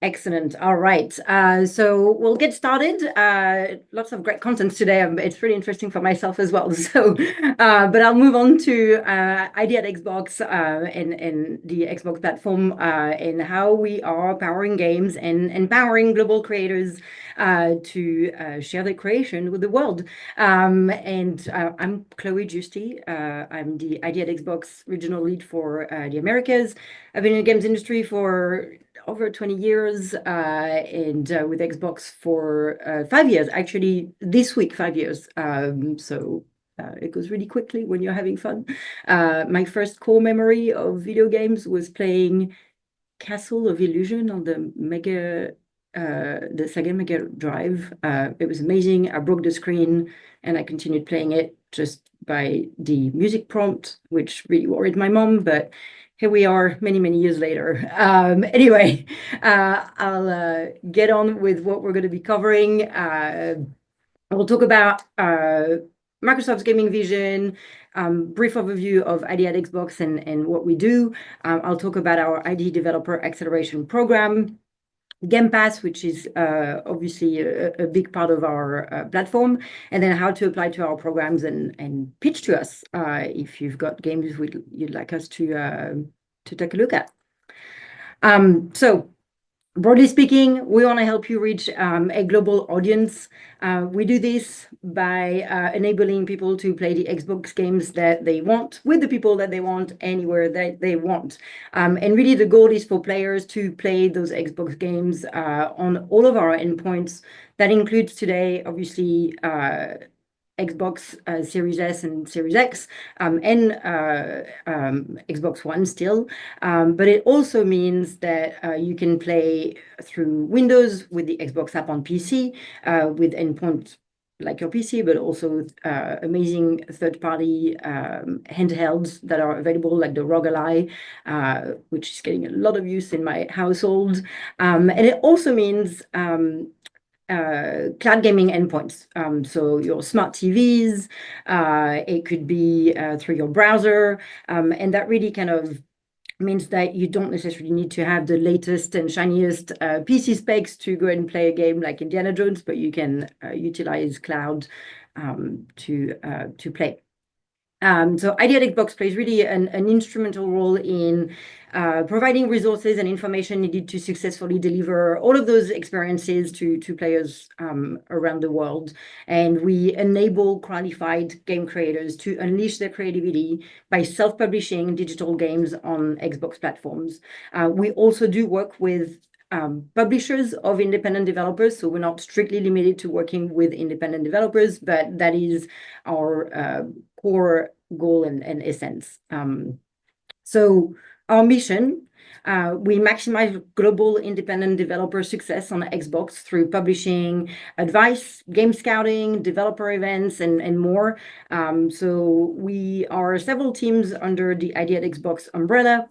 Excellent. All right. So we'll get started. Lots of great content today. It's really interesting for myself as well. But I'll move on to Idea at Xbox and the Xbox platform and how we are powering games and empowering global creators to share their creation with the world. I'm Chloe Giusti. I'm the Idea at Xbox regional lead for the Americas. I've been in the games industry for over 20 years and with Xbox for 5 years. Actually, this week, 5 years. It goes really quickly when you're having fun. My first core memory of video games was playing Castle of Illusion on the Sega Mega Drive. It was amazing. I broke the screen and I continued playing it just by the music prompt, which really worried my mom, but here we are many, many years later. Anyway, I'll get on with what we're going to be covering. We'll talk about Microsoft's gaming vision, brief overview of ID at Xbox and what we do. I'll talk about our ID Developer Acceleration Program, Game Pass, which is obviously a big part of our platform, and then how to apply to our programs and pitch to us if you've got games you'd like us to take a look at. So broadly speaking, we want to help you reach a global audience. We do this by enabling people to play the Xbox games that they want with the people that they want anywhere that they want. And really the goal is for players to play those Xbox games on all of our endpoints. That includes today, obviously, Xbox Series S and Series X and Xbox One still. But it also means that you can play through Windows with the Xbox app on PC with endpoints like your PC, but also amazing third-party handhelds that are available, like the rgerber, which is getting a lot of use in my household. And it also means cloud gaming endpoints. So your smart TVs, it could be through your browser. And that really kind of means that you don't necessarily need to have the latest and shiniest PC specs to go and play a game like Indiana Jones, but you can utilize cloud to play. So Idea at Xbox plays really an instrumental role in providing resources and information needed to successfully deliver all of those experiences to players around the world. And we enable qualified game creators to unleash their creativity by self-publishing digital games on Xbox platforms. We also do work with publishers of independent developers, so we're not strictly limited to working with independent developers, but that is our core goal and essence. So our mission, we maximize global independent developer success on Xbox through publishing advice, game scouting, developer events, and more. So we are several teams under the Idea at Xbox umbrella,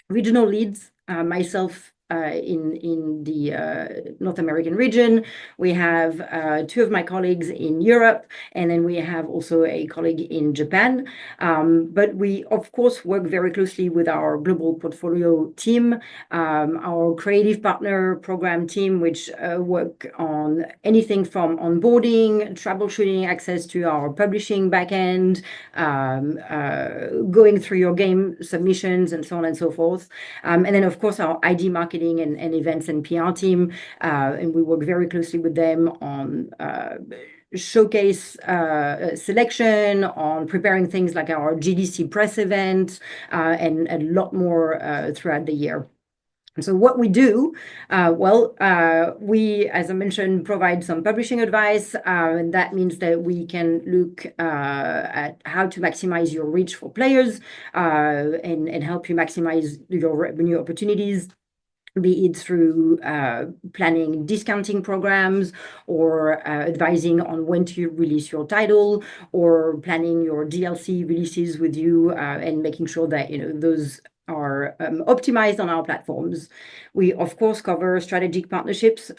regional leads, myself in the North American region. We have two of my colleagues in Europe, and then we have also a colleague in Japan. But we, of course, work very closely with our global portfolio team, our creative partner program team, which work on anything from onboarding, troubleshooting, access to our publishing backend, going through your game submissions, and so on and so forth. And then, of course, our ID marketing and events and PR team, and we work very closely with them on showcase selection, on preparing things like our GDC press event, and a lot more throughout the year. And so what we do, we, as I mentioned, provide some publishing advice, and that means that we can look at how to maximize your reach for players and help you maximize your revenue opportunities, be it through planning discounting programs or advising on when to release your title, or planning your DLC releases with you and making sure that those are optimized on our platforms. We, of course, cover strategic partnerships.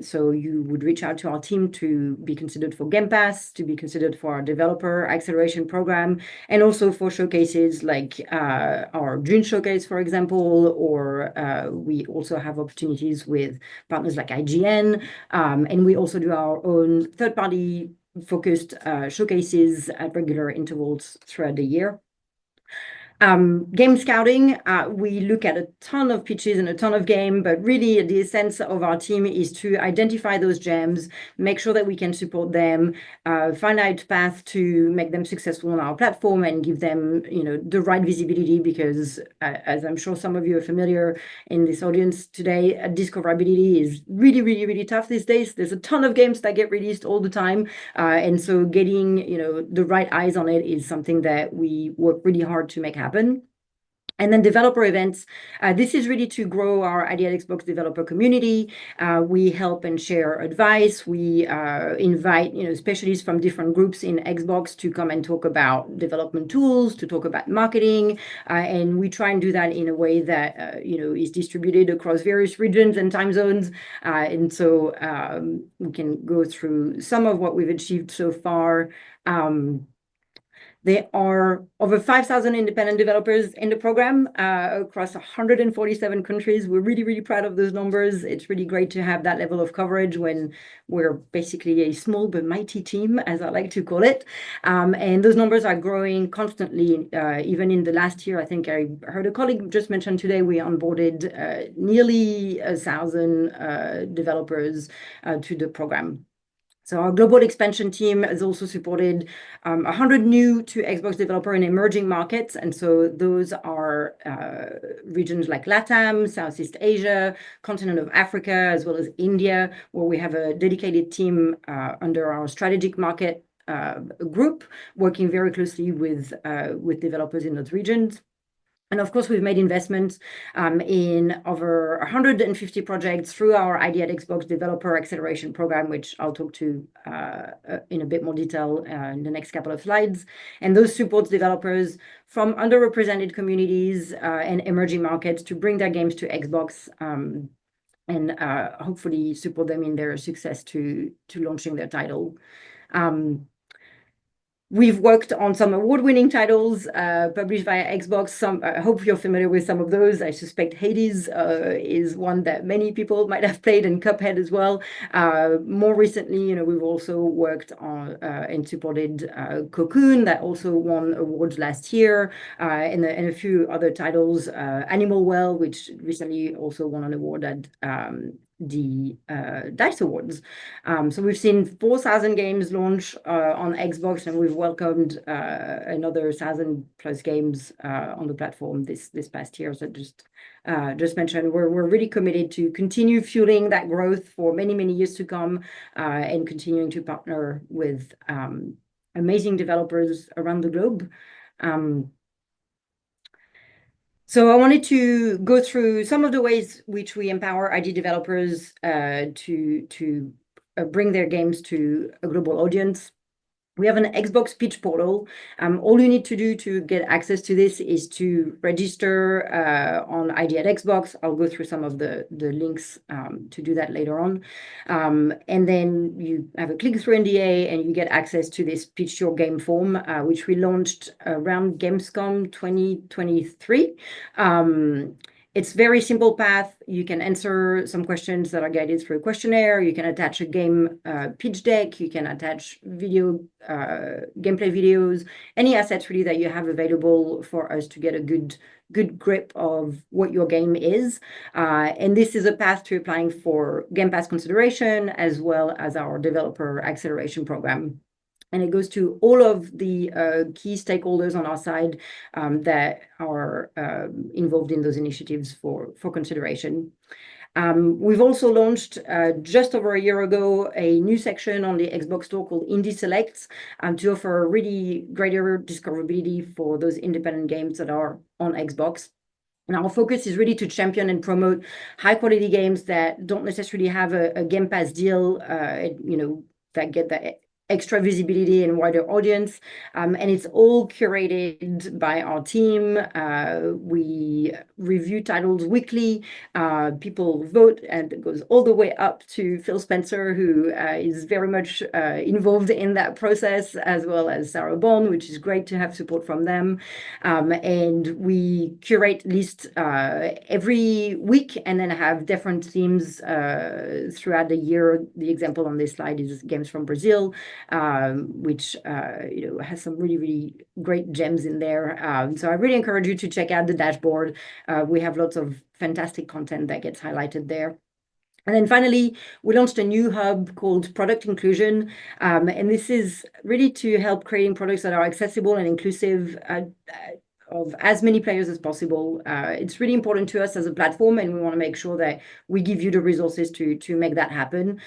So you would reach out to our team to be considered for Game Pass, to be considered for our developer acceleration program, and also for showcases like our June showcase, for example, or we also have opportunities with partners like IGN. And we also do our own third-party focused showcases at regular intervals throughout the year. Game scouting, we look at a ton of pitches and a ton of game, but really the essence of our team is to identify those gems, make sure that we can support them, find out path to make them successful on our platform and give them, the right visibility, because as I'm sure some of you are familiar in this audience today, discoverability is really, really, really tough these days. There's a ton of games that get released all the time. And so getting, the right eyes on it is something that we work really hard to make happen. And then developer events. This is really to grow our Idea at Xbox developer community. We help and share advice. We invite, specialists from different groups in Xbox to come and talk about development tools, to talk about marketing. And we try and do that in a way that, is distributed across various regions and time zones. And so we can go through some of what we've achieved so far. There are over 5,000 independent developers in the program across 147 countries. We're really, really proud of those numbers. It's really great to have that level of coverage when we're basically a small but mighty team, as I like to call it. And those numbers are growing constantly. Even in the last year, I think I heard a colleague just mention today, we onboarded nearly 1,000 developers to the program. So our global expansion team has also supported 100 new to Xbox developer in emerging markets. And so those are regions like LATAM, Southeast Asia, continent of Africa, as well as India, where we have a dedicated team under our strategic market group, working very closely with developers in those regions. And of course, we've made investments in over 150 projects through our Idea at Xbox Developer Acceleration Program, which I'll talk to in a bit more detail in the next couple of slides. And those supports developers from underrepresented communities and emerging markets to bring their games to Xbox and hopefully support them in their success to launching their title. We've worked on some award-winning titles published via Xbox. I hope you're familiar with some of those. I suspect Hades is one that many people might have played, and Cuphead as well. More recently, we've also worked on and supported Cocoon, that also won awards last year, and a few other titles. Animal Well, which recently also won an award at the DICE Awards. So we've seen 4,000 games launch on Xbox, and we've welcomed another 1,000 plus games on the platform this past year. So just mentioned, we're really committed to continue fueling that growth for many, many years to come, and continuing to partner with amazing developers around the globe. So I wanted to go through some of the ways which we empower ID developers to bring their games to a global audience. We have an Xbox pitch portal. All you need to do to get access to this is to register on ID at Xbox. I'll go through some of the links to do that later on. And then you have a click-through NDA and you get access to this Pitch Your Game form, which we launched around Gamescom 2023. It's very simple path. You can answer some questions that are guided through a questionnaire. You can attach a game pitch deck. You can attach video, gameplay videos, any assets really that you have available for us to get a good grip of what your game is. And this is a path to applying for Game Pass consideration, as well as our developer acceleration program. And it goes to all of the key stakeholders on our side that are involved in those initiatives for consideration. We've also launched just over a year ago a new section on the Xbox Store called Indie Selects to offer really greater discoverability for those independent games that are on Xbox. And our focus is really to champion and promote high quality games that don't necessarily have a Game Pass deal, that get that extra visibility and wider audience. And it's all curated by our team. We review titles weekly. People vote, and it goes all the way up to Phil Spencer, who is very much involved in that process, as well as Sarah Bond, which is great to have support from them. And we curate lists every week and then have different themes throughout the year. The example on this slide is Games from Brazil, which has some really, really great gems in there. So I really encourage you to check out the dashboard. We have lots of fantastic content that gets highlighted there. And then finally, we launched a new hub called Product Inclusion. And this is really to help creating products that are accessible and inclusive of as many players as possible. It's really important to us as a platform, and we want to make sure that we give you the resources to make that happen.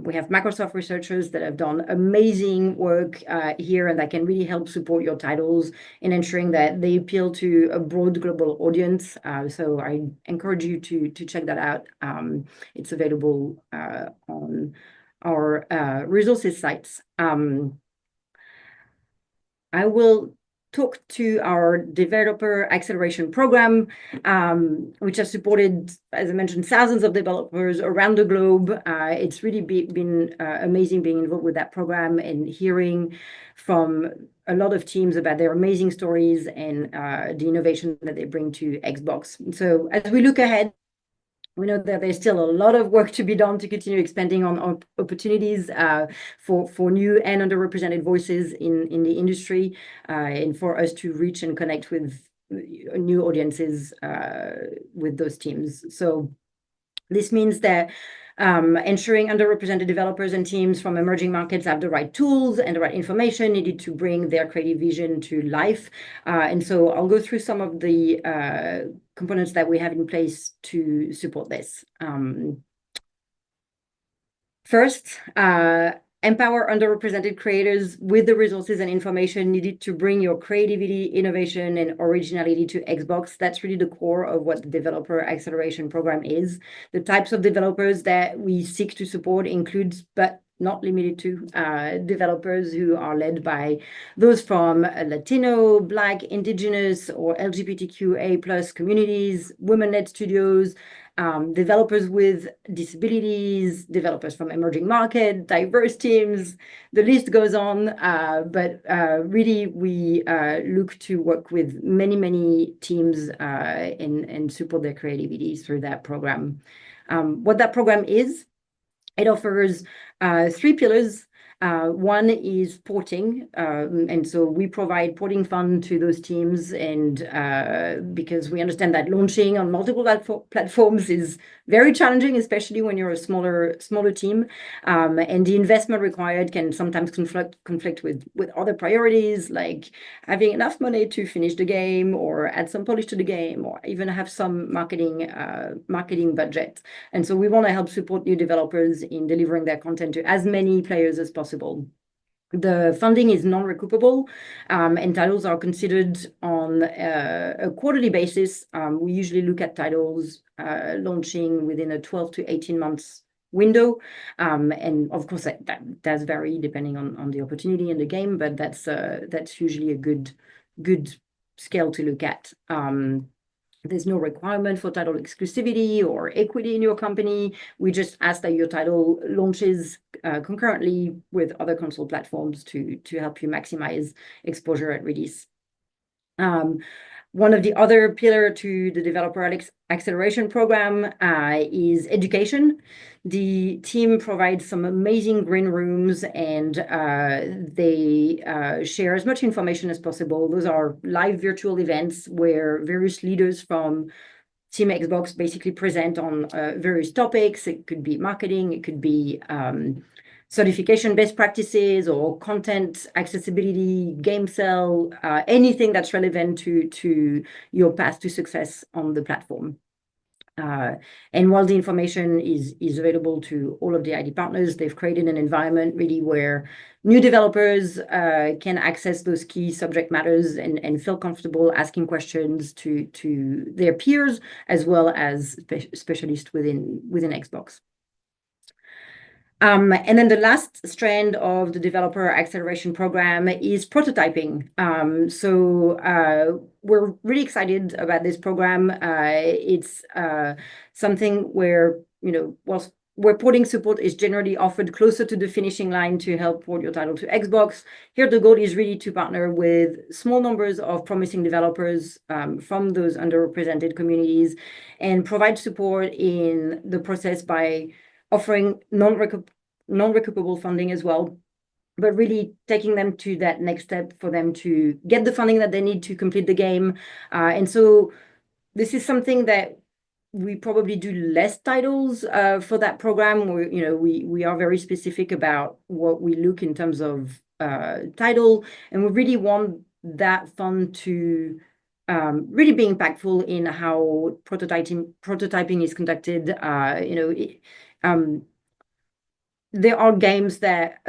We have Microsoft researchers that have done amazing work here, and that can really help support your titles in ensuring that they appeal to a broad global audience. So I encourage you to check that out. It's available on our resources sites. I will talk to our developer acceleration program, which has supported, as I mentioned, thousands of developers around the globe. It's really been amazing being involved with that program and hearing from a lot of teams about their amazing stories and the innovation that they bring to Xbox. So as we look ahead, we know that there's still a lot of work to be done to continue expanding on opportunities for new and underrepresented voices in the industry, and for us to reach and connect with new audiences with those teams. So this means that ensuring underrepresented developers and teams from emerging markets have the right tools and the right information needed to bring their creative vision to life. And so I'll go through some of the components that we have in place to support this. First, empower underrepresented creators with the resources and information needed to bring your creativity, innovation, and originality to Xbox. That's really the core of what the Developer Acceleration Program is. The types of developers that we seek to support includes, but not limited to, developers who are led by those from Latino, Black, Indigenous, or LGBTQA+ communities, women-led studios, developers with disabilities, developers from emerging market, diverse teams. The list goes on, but really we look to work with many teams and support their creativity through that program. What that program is, it offers 3 pillars. One is porting, and so we provide porting fund to those teams, and because we understand that launching on multiple platforms is very challenging, especially when you're a smaller team, and the investment required can sometimes conflict with other priorities, like having enough money to finish the game or add some polish to the game, or even have some marketing budget. And so we want to help support new developers in delivering their content to as many players as possible. The funding is non-recoupable, and titles are considered on a quarterly basis. We usually look at titles launching within a 12 to 18 months window, and of course that does vary depending on the opportunity in the game, but that's usually a good scale to look at. There's no requirement for title exclusivity or equity in your company. We just ask that your title launches concurrently with other console platforms to help you maximize exposure at release. One of the other pillars to the Developer Acceleration Program is education. The team provides some amazing green rooms, and they share as much information as possible. Those are live virtual events where various leaders from Team Xbox basically present on various topics. It could be marketing, it could be certification best practices, or content accessibility, game sell, anything that's relevant to your path to success on the platform. And while the information is available to all of the ID partners, they've created an environment really where new developers can access those key subject matters and feel comfortable asking questions to their peers, as well as specialists within Xbox. And then the last strand of the developer acceleration program is prototyping. We're really excited about this program. It's something where, where porting support is generally offered closer to the finishing line to help port your title to Xbox. Here, the goal is really to partner with small numbers of promising developers from those underrepresented communities and provide support in the process by offering non-recoupable funding as well, but really taking them to that next step for them to get the funding that they need to complete the game. And so this is something that we probably do less titles for that program. We are very specific about what we look in terms of title, and we really want that fund to really be impactful in how prototyping is conducted. There are games that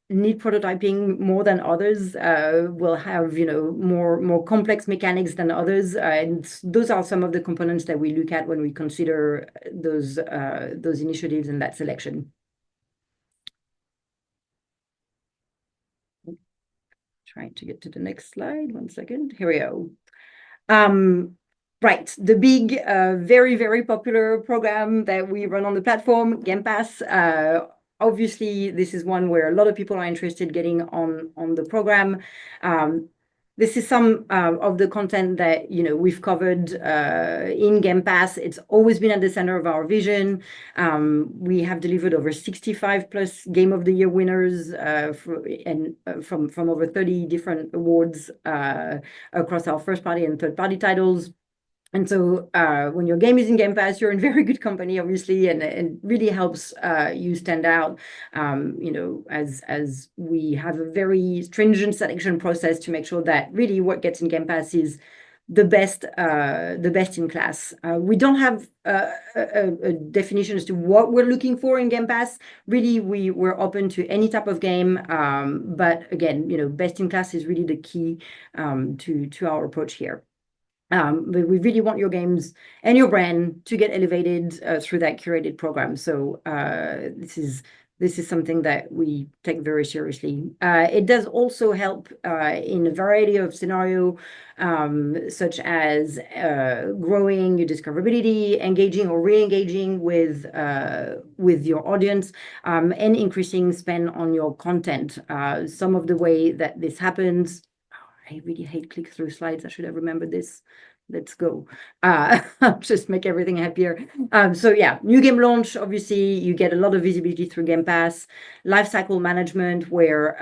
need prototyping more than others, will have more complex mechanics than others, and those are some of the components that we look at when we consider those initiatives and that selection. Trying to get to the next slide. 1 second. Here we go. Right, the big, very, very popular program that we run on the platform, Game Pass. Obviously, this is one where a lot of people are interested getting on the program. This is some of the content that we've covered in Game Pass. It's always been at the center of our vision. We have delivered over 65 plus Game of the Year winners from over 30 different awards across our first party and third party titles. And so when your game is in Game Pass, you're in very good company, obviously, and it really helps you stand out, as we have a very stringent selection process to make sure that really what gets in Game Pass is the best in class. We don't have a definition as to what we're looking for in Game Pass. Really, we're open to any type of game, but again, best in class is really the key to our approach here. But we really want your games and your brand to get elevated through that curated program. So this is something that we take very seriously. It does also help in a variety of scenarios, such as growing your discoverability, engaging or re-engaging with your audience, and increasing spend on your content. Some of the way that this happens. I really hate click-through slides. I should have remembered this. Let's go. Just make everything happier. So yeah, new game launch, obviously, you get a lot of visibility through Game Pass. Lifecycle management, where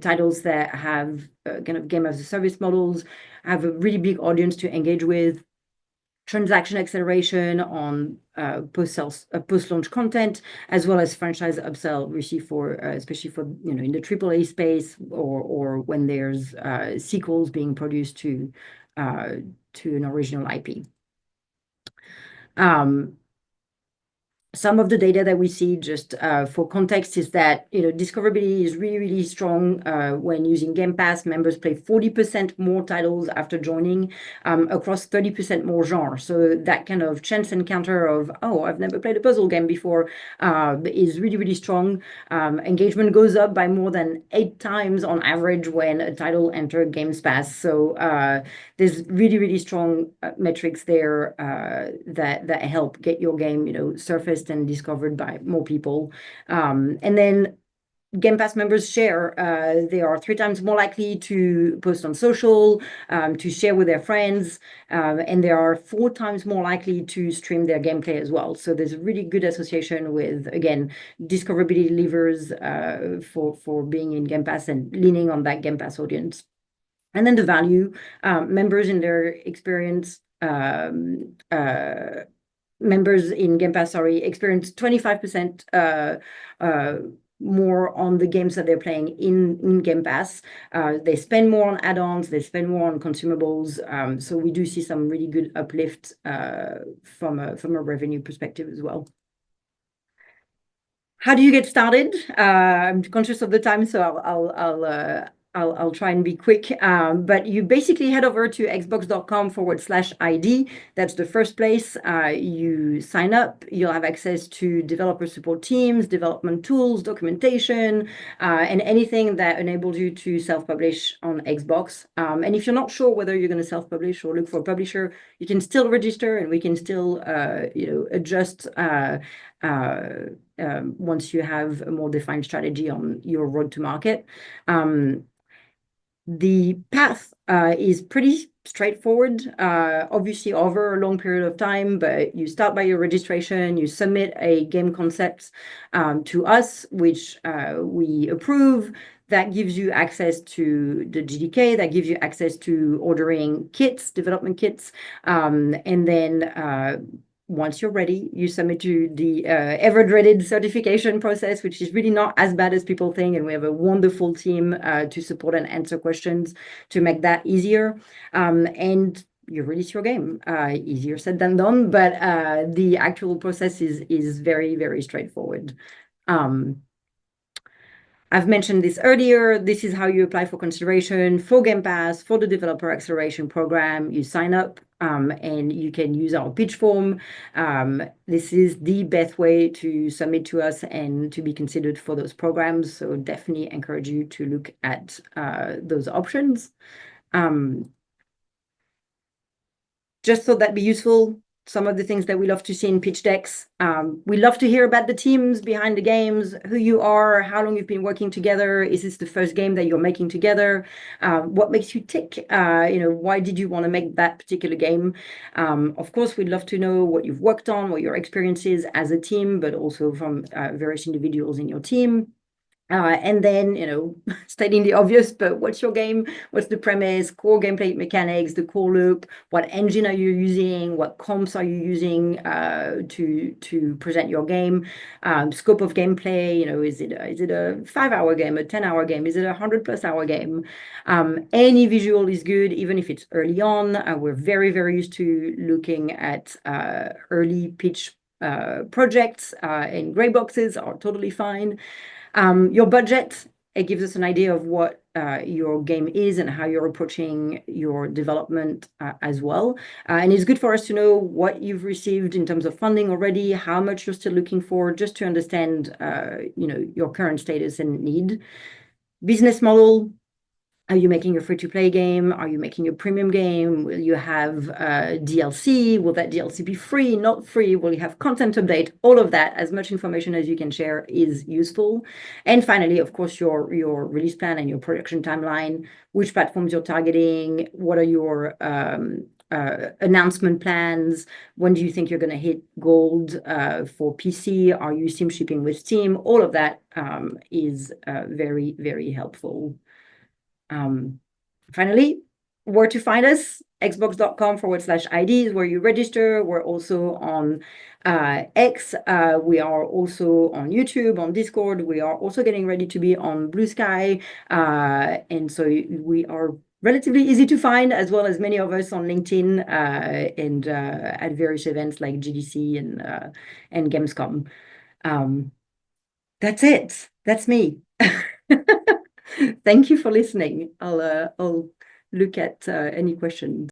titles that have kind of game as a service models have a really big audience to engage with. Transaction acceleration on post-launch content, as well as franchise upsell, receive for especially for in the AAA space, or when there's sequels being produced to an original IP. Some of the data that we see, just for context, is that discoverability is really, really strong when using Game Pass. Members play 40% more titles after joining, across 30% more genres. So that kind of chance encounter of, oh, I've never played a puzzle game before, is really, really strong. Engagement goes up by more than 8 times on average when a title enters Game Pass. So there's really, really strong metrics there that help get your game surfaced and discovered by more people. And then Game Pass members share. They are 3 times more likely to post on social, to share with their friends, and they are 4 times more likely to stream their gameplay as well. So there's a really good association with, again, discoverability levers for being in Game Pass and leaning on that Game Pass audience. And then the value, members in their experience, members in Game Pass, experience 25% more on the games that they're playing in Game Pass. They spend more on add-ons, they spend more on consumables. So we do see some really good uplift from a revenue perspective as well. How do you get started? I'm conscious of the time, so I'll try and be quick. But you basically head over to xbox.com/ID. That's the first place. You sign up. You'll have access to developer support teams, development tools, documentation, and anything that enables you to self-publish on Xbox. And if you're not sure whether you're going to self-publish or look for a publisher, you can still register, and we can still, adjust once you have a more defined strategy on your road to market. The path is pretty straightforward, obviously over a long period of time, but you start by your registration, you submit a game concept to us, which we approve. That gives you access to the GDK, that gives you access to ordering kits, development kits, and then once you're ready, you submit to the ever-dreaded certification process, which is really not as bad as people think. And we have a wonderful team to support and answer questions to make that easier. And you release your game. Easier said than done, but the actual process is very, very straightforward. I've mentioned this earlier. This is how you apply for consideration for Game Pass, for the Developer Acceleration Program. You sign up and you can use our pitch form. This is the best way to submit to us and to be considered for those programs. So definitely encourage you to look at those options. Just thought that'd be useful. Some of the things that we love to see in pitch decks. We love to hear about the teams behind the games, who you are, how long you've been working together. Is this the first game that you're making together? What makes you tick? Why did you want to make that particular game? Of course, we'd love to know what you've worked on, what your experience is as a team, but also from various individuals in your team. And then, stating the obvious, but what's your game? What's the premise, core gameplay mechanics, the core loop? What engine are you using? What comps are you using to present your game? Scope of gameplay, is it a 5-hour game, a 10-hour game? Is it a 100+ hour game? Any visual is good, even if it's early on. We're very, very used to looking at early pitch projects, and gray boxes are totally fine. Your budget, it gives us an idea of what your game is and how you're approaching your development as well. And it's good for us to know what you've received in terms of funding already, how much you're still looking for, just to understand your current status and need. Business model. Are you making a free-to-play game? Are you making a premium game? Will you have DLC? Will that DLC be free, not free? Will you have content update? All of that, as much information as you can share, is useful. And finally, of course, your release plan and your production timeline, which platforms you're targeting, what are your announcement plans, when do you think you're going to hit gold for PC? Are you Steam shipping with Steam? All of that is very, very helpful. Finally, where to find us, xbox.com/ID is where you register. We're also on X. We are also on YouTube, on Discord. We are also getting ready to be on Blue Sky. And so we are relatively easy to find, as well as many of us on LinkedIn and at various events like GDC and Gamescom. That's it. That's me. Thank you for listening. I'll look at any questions.